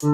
Hola,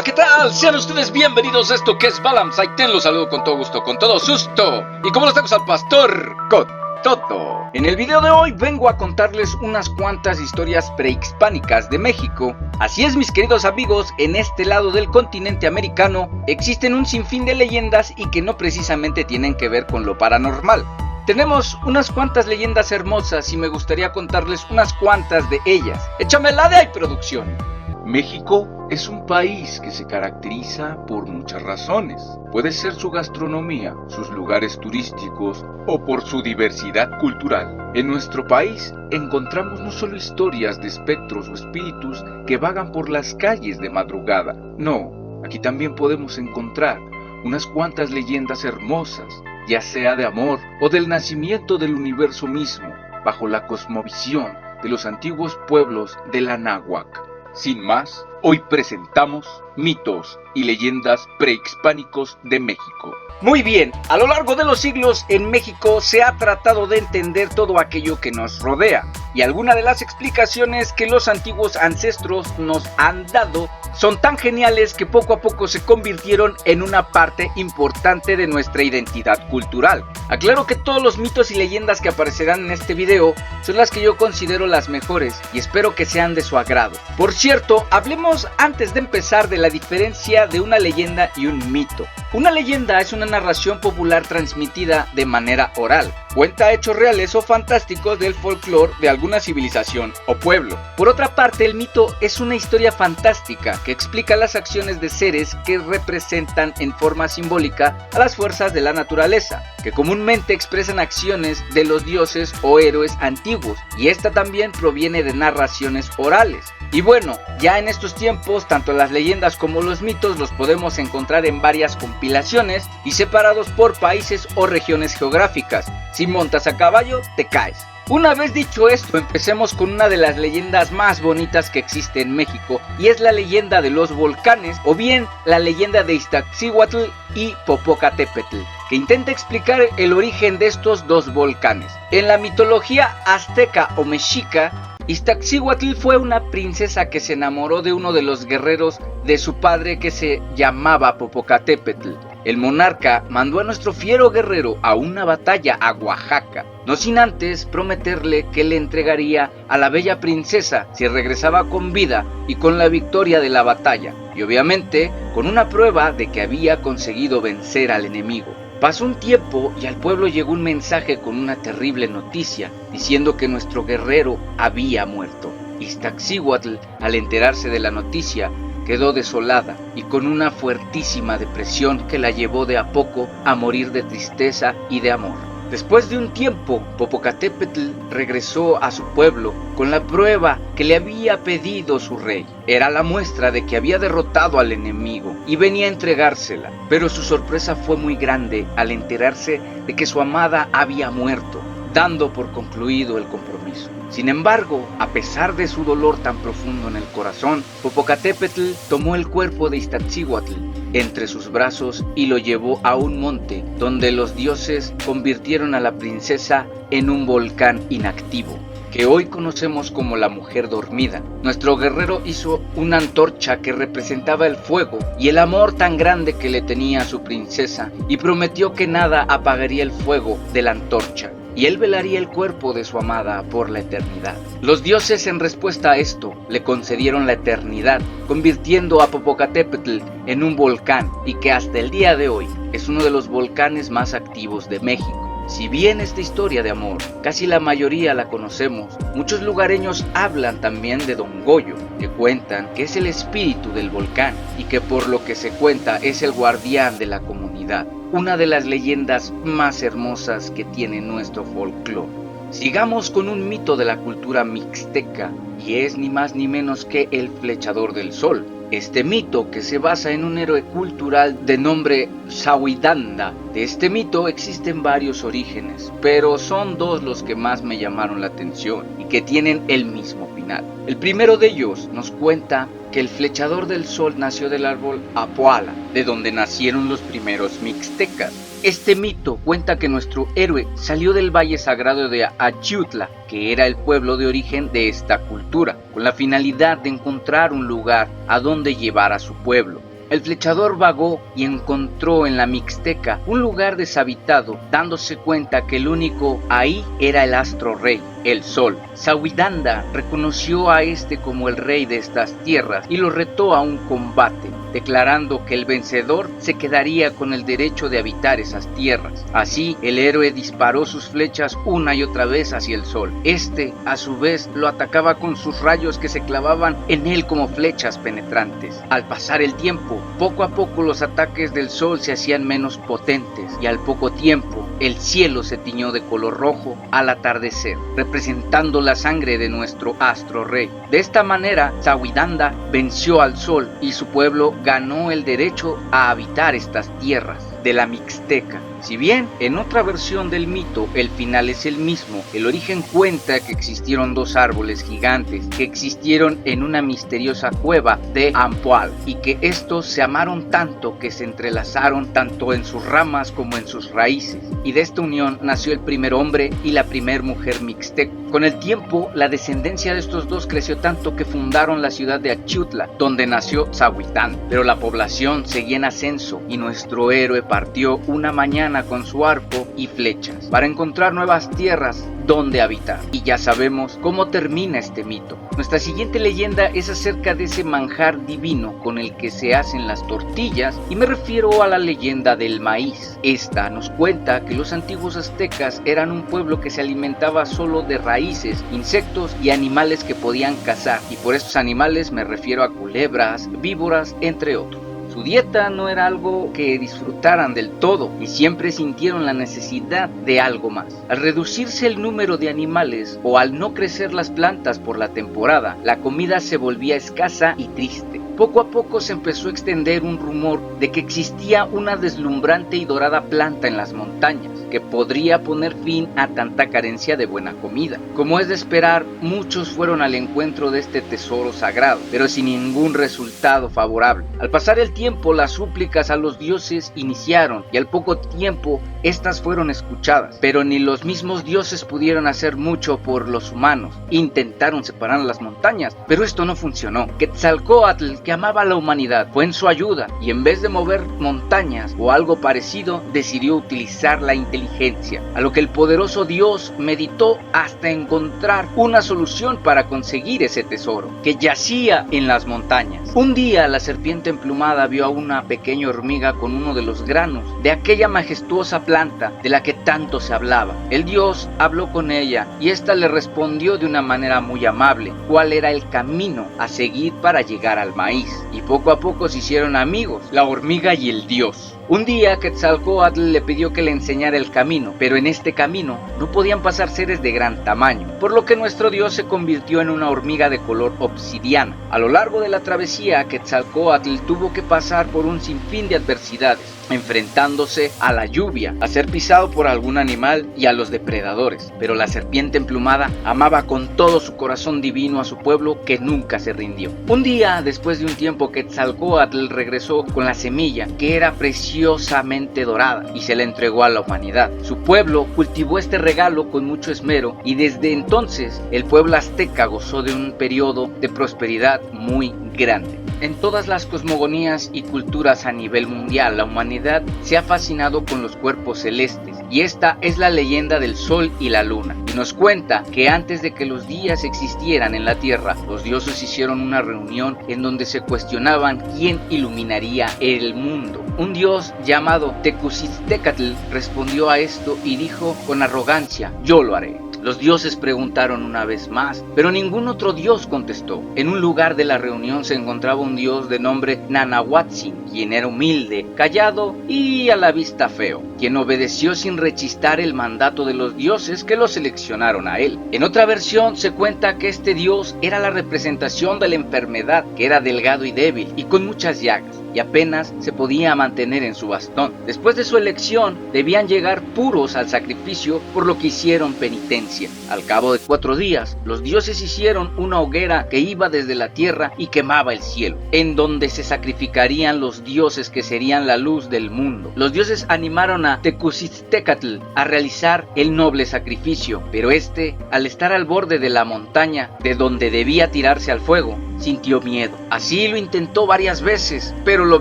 ¿qué tal? Sean ustedes bienvenidos a esto que es Balam Saiten. Los saludo con todo gusto, con todo susto. Y como los tenemos al pastor, con todo. En el video de hoy vengo a contarles unas cuantas historias prehispánicas de México. Así es, mis queridos amigos, en este lado del continente americano existen un sinfín de leyendas y que no precisamente tienen que ver con lo paranormal. Tenemos unas cuantas leyendas hermosas y me gustaría contarles unas cuantas de ellas. ¡Échame la de ahí, producción! México es un país que se caracteriza por muchas razones. Puede ser su gastronomía, sus lugares turísticos o por su diversidad cultural. En nuestro país encontramos no solo historias de espectros o espíritus que vagan por las calles de madrugada. No, aquí también podemos encontrar unas cuantas leyendas hermosas, ya sea de amor o del nacimiento del universo mismo, bajo la cosmovisión de los antiguos pueblos de la Náhuac. Sin más, hoy presentamos mitos y leyendas prehispánicos de México. Muy bien, a lo largo de los siglos en México se ha tratado de entender todo aquello que nos rodea, y algunas de las explicaciones que los antiguos ancestros nos han dado son tan geniales que poco a poco se convirtieron en una parte importante de nuestra identidad cultural. Aclaro que todos los mitos y leyendas que aparecerán en este video son las que yo considero las mejores y espero que sean de su agrado. Por cierto, hablemos antes de empezar de la diferencia de una leyenda y un mito. Una leyenda es una narración popular transmitida de manera oral. Cuenta hechos reales o fantásticos del folclore de alguna civilización o pueblo. Por otra parte, el mito es una historia fantástica que explica las acciones de seres que representan en forma simbólica a las fuerzas de la naturaleza, que comúnmente expresan acciones de los dioses o héroes antiguos, y esta también proviene de narraciones orales. Y bueno, ya en estos tiempos, tanto las leyendas como los mitos los podemos encontrar en varias compilaciones y separados por países o regiones geográficas. Si montas a caballo, te caes. Una vez dicho esto, empecemos con una de las leyendas más bonitas que existe en México, y es la leyenda de los volcanes, o bien la leyenda de Iztaccíhuatl y Popocatépetl, que intenta explicar el origen de estos dos volcanes. En la mitología azteca o mexica, Iztaccíhuatl fue una princesa que se enamoró de uno de los guerreros de su padre que se llamaba Popocatépetl. El monarca mandó a nuestro fiero guerrero a una batalla a Oaxaca, no sin antes prometerle que le entregaría a la bella princesa si regresaba con vida y con la victoria de la batalla, y obviamente con una prueba de que había conseguido vencer al enemigo. Pasó un tiempo y al pueblo llegó un mensaje con una terrible noticia, diciendo que nuestro guerrero había muerto. Iztaccíhuatl, al enterarse de la noticia, quedó desolada y con una fuertísima depresión que la llevó de a poco a morir de tristeza y de amor. Después de un tiempo, Popocatépetl regresó a su pueblo con la prueba que le había pedido su rey. Era la muestra de que había derrotado al enemigo y venía a entregársela, pero su sorpresa fue muy grande al enterarse de que su amada había muerto, dando por concluido el compromiso. Sin embargo, a pesar de su dolor tan profundo en el corazón, Popocatépetl tomó el cuerpo de Iztaccíhuatl entre sus brazos y lo llevó a un monte donde los dioses convirtieron a la princesa en un volcán inactivo, que hoy conocemos como la mujer dormida. Nuestro guerrero hizo una antorcha que representaba el fuego y el amor tan grande que le tenía a su princesa, y prometió que nada apagaría el fuego de la antorcha, y él velaría el cuerpo de su amada por la eternidad. Los dioses, en respuesta a esto, le concedieron la eternidad, convirtiendo a Popocatépetl en un volcán, y que hasta el día de hoy es uno de los volcanes más activos de México. Si bien esta historia de amor casi la mayoría la conocemos, muchos lugareños hablan también de Don Goyo, que cuentan que es el espíritu del volcán y que por lo que se cuenta es el guardián de la comunidad, una de las leyendas más hermosas que tiene nuestro folclore. Sigamos con un mito de la cultura mixteca, y es ni más ni menos que el Flechador del Sol. Este mito, que se basa en un héroe cultural de nombre Shawidanda. De este mito existen varios orígenes, pero son dos los que más me llamaron la atención y que tienen el mismo final. El primero de ellos nos cuenta que el Flechador del Sol nació del árbol Apoala, de donde nacieron los primeros mixtecas. Este mito cuenta que nuestro héroe salió del valle sagrado de Achiutla, que era el pueblo de origen de esta cultura, con la finalidad de encontrar un lugar a donde llevar a su pueblo. El flechador vagó y encontró en la Mixteca un lugar deshabitado, dándose cuenta que el único ahí era el astro rey, el sol. Sawidanda reconoció a este como el rey de estas tierras y lo retó a un combate, declarando que el vencedor se quedaría con el derecho de habitar esas tierras. Así, el héroe disparó sus flechas una y otra vez hacia el sol. Este, a su vez, lo atacaba con sus rayos que se clavaban en él como flechas penetrantes. Al pasar el tiempo, poco a poco los ataques del sol se hacían menos potentes y al poco tiempo el cielo se tiñó de color rojo al atardecer, representando la sangre de nuestro astro rey. De esta manera, Sawidanda venció al sol y su pueblo ganó el derecho a habitar estas tierras de la Mixteca. Si bien en otra versión del mito el final es el mismo, el origen cuenta que existieron dos árboles gigantes que existieron en una misteriosa cueva de Ampual y que estos se amaron tanto que se entrelazaron tanto en sus ramas como en sus raíces, y de esta unión nació el primer hombre y la primer mujer mixteca. Con el tiempo, la descendencia de estos dos creció tanto que fundaron la ciudad de Achiutla, donde nació Sawidanda, pero la población seguía en ascenso y nuestro héroe partió una mañana con su arco y flechas para encontrar nuevas tierras donde habitar. Y ya sabemos cómo termina este mito. Nuestra siguiente leyenda es acerca de ese manjar divino con el que se hacen las tortillas, y me refiero a la leyenda del maíz. Esta nos cuenta que los antiguos aztecas eran un pueblo que se alimentaba solo de raíces, insectos y animales que podían cazar, y por estos animales me refiero a culebras, víboras, entre otros. Su dieta no era algo que disfrutaran del todo y siempre sintieron la necesidad de algo más. Al reducirse el número de animales o al no crecer las plantas por la temporada, la comida se volvía escasa y triste. Poco a poco se empezó a extender un rumor de que existía una deslumbrante y dorada planta en las montañas que podría poner fin a tanta carencia de buena comida. Como es de esperar, muchos fueron al encuentro de este tesoro sagrado, pero sin ningún resultado favorable. Al pasar el tiempo, las súplicas a los dioses iniciaron y al poco tiempo estas fueron escuchadas, pero ni los mismos dioses pudieron hacer mucho por los humanos. Intentaron separar las montañas, pero esto no funcionó. Quetzalcóatl, que amaba a la humanidad, fue en su ayuda y en vez de mover montañas o algo parecido, decidió utilizar la inteligencia, a lo que el poderoso dios meditó hasta encontrar una solución para conseguir ese tesoro que yacía en las montañas. Un día la serpiente emplumada vio a una pequeña hormiga con uno de los granos de aquella majestuosa planta de la que tanto se hablaba. El dios habló con ella y ésta le respondió de una manera muy amable cuál era el camino a seguir para llegar al maíz, y poco a poco se hicieron amigos, la hormiga y el dios. Un día Quetzalcóatl le pidió que le enseñara el camino, pero en este camino no podían pasar seres de gran tamaño, por lo que nuestro dios se convirtió en una hormiga de color obsidiana. A lo largo de la travesía, Quetzalcóatl tuvo que pasar por un sinfín de adversidades, enfrentándose a la lluvia, a ser pisado por algún animal y a los depredadores, pero la serpiente emplumada amaba con todo su corazón divino a su pueblo que nunca se rindió. Un día, después de un tiempo, Quetzalcóatl regresó con la semilla, que era preciosamente dorada, y se la entregó a la humanidad. Su pueblo cultivó este regalo con mucho esmero y desde entonces el pueblo azteca gozó de un periodo de prosperidad muy grande. En todas las cosmogonías y culturas a nivel mundial, la humanidad se ha fascinado con los cuerpos celestes, y esta es la leyenda del sol y la luna, y nos cuenta que antes de que los días existieran en la tierra, los dioses hicieron una reunión en donde se cuestionaban quién iluminaría el mundo. Un dios llamado Tecuztecatl respondió a esto y dijo con arrogancia: "Yo lo haré". Los dioses preguntaron una vez más, pero ningún otro dios contestó. En un lugar de la reunión se encontraba un dios de nombre Nanahuatzin, quien era humilde, callado y a la vista feo, quien obedeció sin rechistar el mandato de los dioses que lo seleccionaron a él. En otra versión se cuenta que este dios era la representación de la enfermedad, que era delgado y débil y con muchas llagas. y apenas se podía mantener en su bastón. Después de su elección, debían llegar puros al sacrificio, por lo que hicieron penitencia. Al cabo de 4 días, los dioses hicieron una hoguera que iba desde la tierra y quemaba el cielo, en donde se sacrificarían los dioses que serían la luz del mundo. Los dioses animaron a Tecuztecatl a realizar el noble sacrificio, pero este, al estar al borde de la montaña de donde debía tirarse al fuego, sintió miedo. Así lo intentó varias veces, pero lo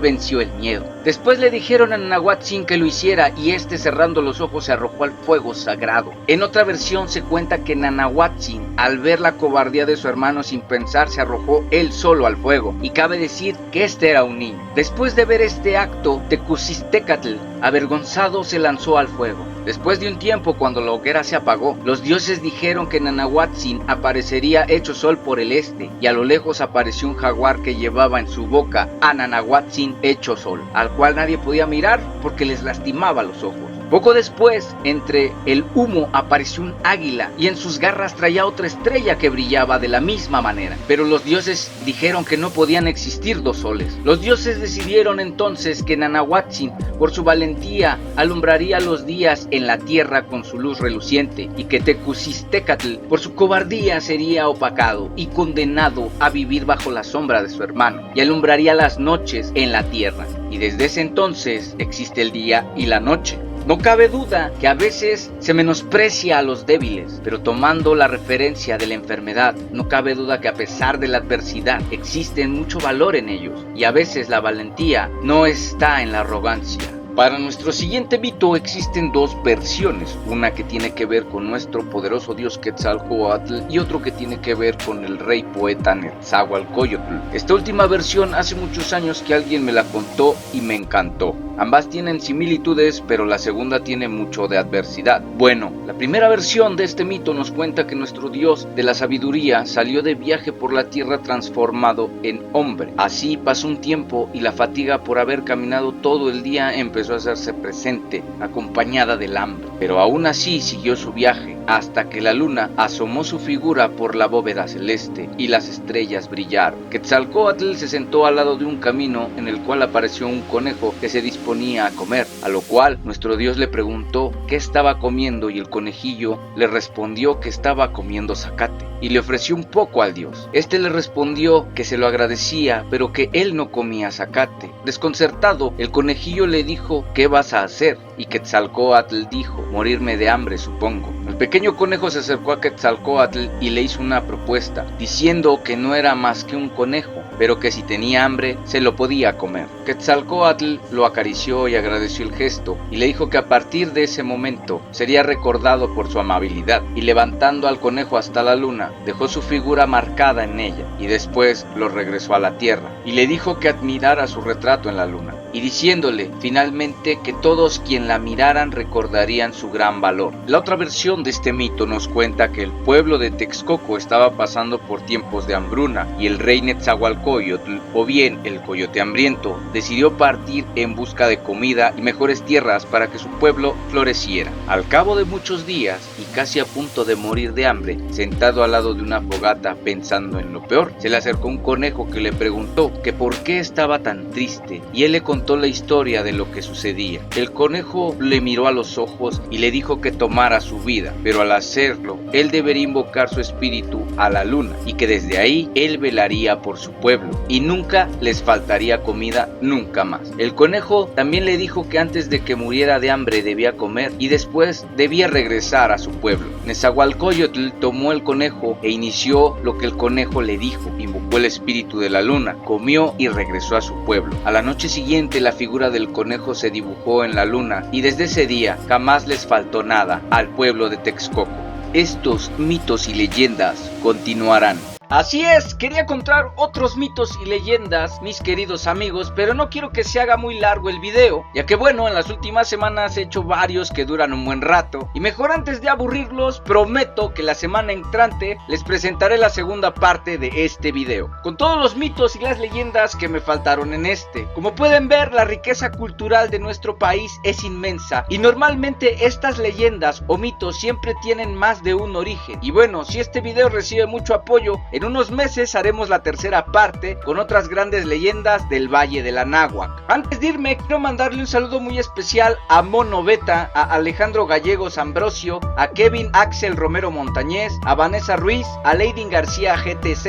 venció el miedo. Después le dijeron a Nanahuatzin que lo hiciera y este, cerrando los ojos, se arrojó al fuego sagrado. En otra versión se cuenta que Nanahuatzin, al ver la cobardía de su hermano, sin pensar se arrojó él solo al fuego, y cabe decir que este era un niño. Después de ver este acto, Tecuztecatl, avergonzado, se lanzó al fuego. Después de un tiempo, cuando la hoguera se apagó, los dioses dijeron que Nanahuatzin aparecería hecho sol por el este, y a lo lejos apareció un jaguar que llevaba en su boca a Nanahuatzin hecho sol, al cual nadie podía mirar porque les lastimaba los ojos. Poco después, entre el humo apareció un águila y en sus garras traía otra estrella que brillaba de la misma manera. Pero los dioses dijeron que no podían existir 2 soles. Los dioses decidieron entonces que Nanahuatzin, por su valentía, alumbraría los días en la tierra con su luz reluciente, y que Tecuztecatl, por su cobardía, sería opacado y condenado a vivir bajo la sombra de su hermano, y alumbraría las noches en la tierra. Y desde ese entonces existe el día y la noche. No cabe duda que a veces se menosprecia a los débiles, pero tomando la referencia de la enfermedad, no cabe duda que a pesar de la adversidad existe mucho valor en ellos, y a veces la valentía no está en la arrogancia. Para nuestro siguiente mito existen 2 versiones, una que tiene que ver con nuestro poderoso dios Quetzalcóatl y otro que tiene que ver con el rey poeta Netzahualcóyotl. Esta última versión hace muchos años que alguien me la contó y me encantó. Ambas tienen similitudes, pero la segunda tiene mucho de adversidad. Bueno, la primera versión de este mito nos cuenta que nuestro dios de la sabiduría salió de viaje por la tierra transformado en hombre. Así pasó un tiempo y la fatiga por haber caminado todo el día empezó a hacerse presente, acompañada del hambre. Pero aún así siguió su viaje, hasta que la luna asomó su figura por la bóveda celeste y las estrellas brillaron. Quetzalcóatl se sentó al lado de un camino en el cual apareció un conejo que se disponía a comer, a lo cual nuestro dios le preguntó qué estaba comiendo y el conejillo le respondió que estaba comiendo zacate y le ofreció un poco al dios. Este le respondió que se lo agradecía, pero que él no comía zacate. Desconcertado, el conejillo le dijo: ¿qué vas a hacer? Y Quetzalcóatl dijo: morirme de hambre, supongo. El pequeño conejo se acercó a Quetzalcóatl y le hizo una propuesta, diciendo que no era más que un conejo, pero que si tenía hambre se lo podía comer. Quetzalcóatl lo acarició y agradeció el gesto, y le dijo que a partir de ese momento sería recordado por su amabilidad, y levantando al conejo hasta la luna, dejó su figura marcada en ella, y después lo regresó a la tierra, y le dijo que admirara su retrato en la luna, y diciéndole finalmente que todos quien la miraran recordarían su gran valor. La otra versión de este mito nos cuenta que el pueblo de Texcoco estaba pasando por tiempos de hambruna, y el rey Netzahualcóyotl, o bien el coyote hambriento, decidió partir en busca de comida y mejores tierras para que su pueblo floreciera. Al cabo de muchos días, y casi a punto de morir de hambre, sentado al lado de una fogata pensando en lo peor, se le acercó un conejo que le preguntó que por qué estaba tan triste, y él le contó la historia de lo que sucedía. El conejo le miró a los ojos y le dijo que tomara su vida, pero al hacerlo, él debería invocar su espíritu a la luna, y que desde ahí él velaría por su pueblo, y nunca les faltaría comida, nunca más. El conejo también le dijo que antes de que muriera de hambre debía comer, y después debía regresar a su pueblo. Netzahualcóyotl tomó el conejo e inició lo que el conejo le dijo. Invocó el espíritu de la luna, comió y regresó a su pueblo. A la noche siguiente la figura del conejo se dibujó en la luna, y desde ese día jamás les faltó nada al pueblo de Texcoco. Estos mitos y leyendas continuarán. Así es, quería contar otros mitos y leyendas, mis queridos amigos, pero no quiero que se haga muy largo el video, ya que bueno, en las últimas semanas he hecho varios que duran un buen rato, y mejor antes de aburrirlos, prometo que la semana entrante les presentaré la segunda parte de este video, con todos los mitos y las leyendas que me faltaron en este. Como pueden ver, la riqueza cultural de nuestro país es inmensa, y normalmente estas leyendas o mitos siempre tienen más de un origen, y bueno, si este video recibe mucho apoyo, En unos meses haremos la tercera parte con otras grandes leyendas del Valle del Anáhuac. Antes de irme, quiero mandarle un saludo muy especial a Mono Beta, a Alejandro Gallegos Ambrosio, a Kevin Axel Romero Montañez, a Vanessa Ruiz, a Lady García GTZ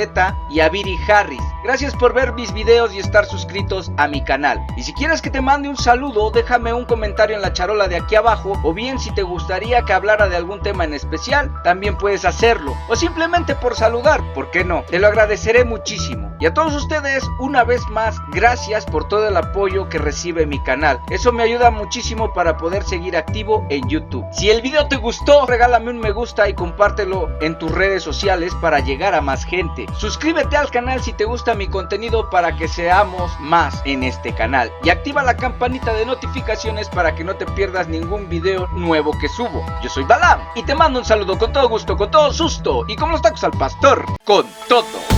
y a Viri Harris. Gracias por ver mis videos y estar suscritos a mi canal. Y si quieres que te mande un saludo, déjame un comentario en la charola de aquí abajo, o bien si te gustaría que hablara de algún tema en especial, también puedes hacerlo, o simplemente por saludar, ¿por qué no? Te lo agradeceré muchísimo. Y a todos ustedes, una vez más, gracias por todo el apoyo que recibe mi canal. Eso me ayuda muchísimo para poder seguir activo en YouTube. Si el video te gustó, regálame un me gusta y compártelo en tus redes sociales para llegar a más gente. Suscríbete al canal si te gusta mi contenido para que seamos más en este canal. Y activa la campanita de notificaciones para que no te pierdas ningún video nuevo que subo. Yo soy Balam y te mando un saludo con todo gusto, con todo susto y como los tacos al pastor, con todo.